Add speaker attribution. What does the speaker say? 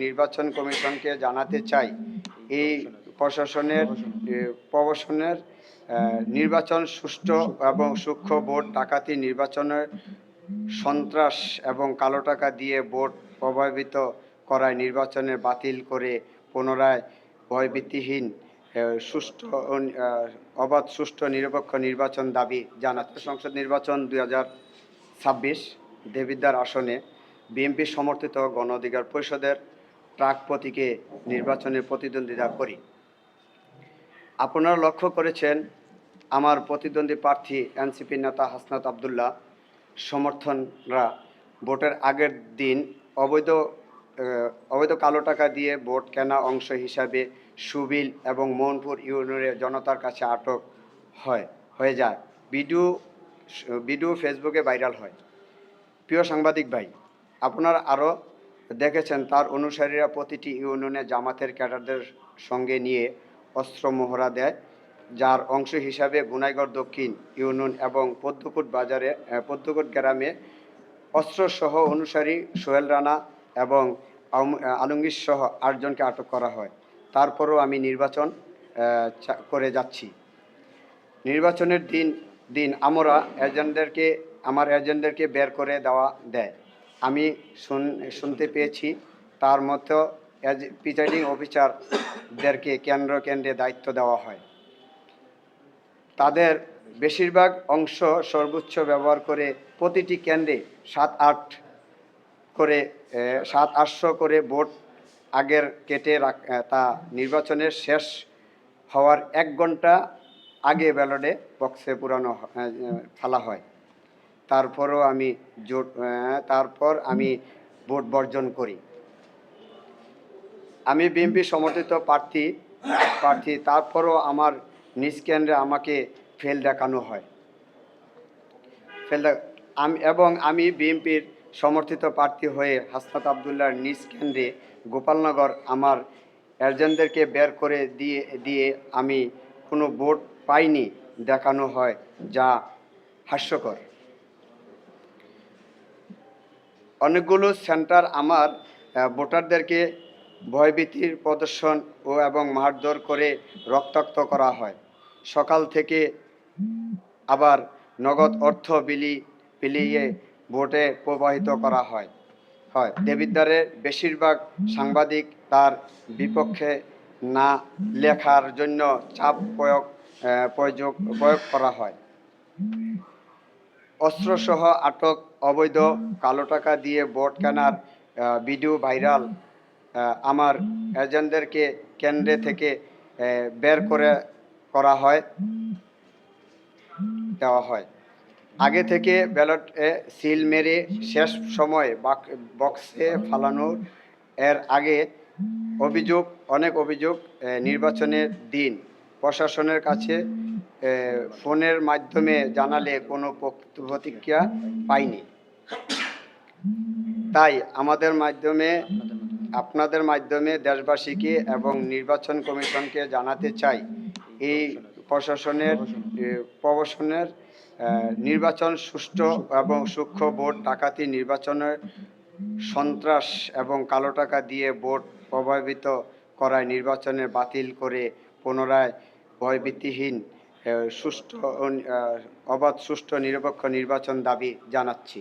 Speaker 1: নির্বাচন কমিশনকে জানাতে চাই, এই প্রশাসনের নির্বাচন সুষ্ঠু এবং সূক্ষ্ম ভোট ডাকাতি নির্বাচনের সন্ত্রাস এবং কালো টাকা দিয়ে ভোট প্রভাবিত করায় নির্বাচনে বাতিল করে পুনরায় ভয়ভীতিহীন সুষ্ঠু অবাধ সুষ্ঠু নিরপেক্ষ নির্বাচন দাবি জানাচ্ছে। সংসদ নির্বাচন 2026 দেবিদ্বার আসনে বিএনপি সমর্থিত গণ অধিকার পরিষদের ট্রাক প্রতীকে নির্বাচনে প্রতিদ্বন্দ্বিতা করি। আপনারা লক্ষ্য করেছেন আমার প্রতিদ্বন্দ্বী প্রার্থী এনসিপি নেতা হাসনাত আবদুল্লাহ সমর্থনরা ভোটের আগের দিন অবৈধ কালো টাকা দিয়ে ভোট কেনা অংশ হিসাবে সুবিল এবং মোহনপুর ইউনিয়নের জনতার কাছে আটক হয়ে যায়। ভিডিও ফেসবুকে ভাইরাল হয়। প্রিয় সাংবাদিক ভাই, আপনারা আরও দেখেছেন তার অনুসারীরা প্রতিটি ইউনিয়নে জামাতের ক্যাডারদের সঙ্গে নিয়ে অস্ত্র মহড়া দেয়, যার অংশ হিসাবে গুনাইগড় দক্ষিণ ইউনিয়ন এবং পদ্মকুট গ্রামে অস্ত্রসহ অনুসারী সোহেল রানা এবং আলমগীর সহ 8 জনকে আটক করা হয়। তারপরও আমি নির্বাচন করে যাচ্ছি। নির্বাচনের দিন আমার এজেন্টদেরকে বের করে দেয়। আমি শুনতে পেয়েছি তার মতো প্রিসাইডিং অফিসারদেরকে কেন্দ্রে দায়িত্ব দেওয়া হয়। তাদের বেশিরভাগ অংশ সর্বোচ্চ ব্যবহার করে প্রতিটি কেন্দ্রে 700-800 করে ভোট আগের কেটে তা নির্বাচনের শেষ হওয়ার 1 ঘন্টা আগে ব্যালটে বক্সে ফেলা হয়। তারপর আমি ভোট বর্জন করি। আমি বিএনপি সমর্থিত প্রার্থী, তারপরও আমার নিজ কেন্দ্রে আমাকে ফেল দেখানো হয়। আমি বিএনপির সমর্থিত প্রার্থী হয়ে হাসনাত আবদুল্লাহর নিজ কেন্দ্রে গোপালনগর আমার এজেন্টদেরকে বের করে দিয়ে আমি কোনো ভোট পাইনি দেখানো হয়, যা হাস্যকর। অনেকগুলো সেন্টার আমার ভোটারদেরকে ভয়ভীতির প্রদর্শন এবং মারধর করে রক্তাক্ত করা হয়। সকাল থেকে আবার নগদ অর্থ বিলিয়ে ভোটে প্রবাহিত করা হয়। দেবিদ্বারের বেশিরভাগ সাংবাদিক তার বিপক্ষে না লেখার জন্য চাপ প্রয়োগ করা হয়। অস্ত্রসহ আটক, অবৈধ কালো টাকা দিয়ে ভোট কেনার ভিডিও ভাইরাল। আমার এজেন্টদেরকে কেন্দ্র থেকে বের দেওয়া হয়। আগে থেকে ব্যালটে সিল মেরে শেষ সময়ে বক্সে ফালানোর আগে অনেক অভিযোগ নির্বাচনের দিন প্রশাসনের কাছে ফোনের মাধ্যমে জানালে কোনো প্রতিক্রিয়া পাইনি। তাই আপনাদের মাধ্যমে দেশবাসীকে এবং নির্বাচন কমিশনকে জানাতে চাই, এই প্রশাসনের নির্বাচন সুষ্ঠু এবং সূক্ষ্ম ভোট ডাকাতি নির্বাচনের সন্ত্রাস এবং কালো টাকা দিয়ে ভোট প্রভাবিত করায় নির্বাচনে বাতিল করে পুনরায় ভয়ভীতিহীন অবাধ সুষ্ঠু নিরপেক্ষ নির্বাচন দাবি জানাচ্ছি।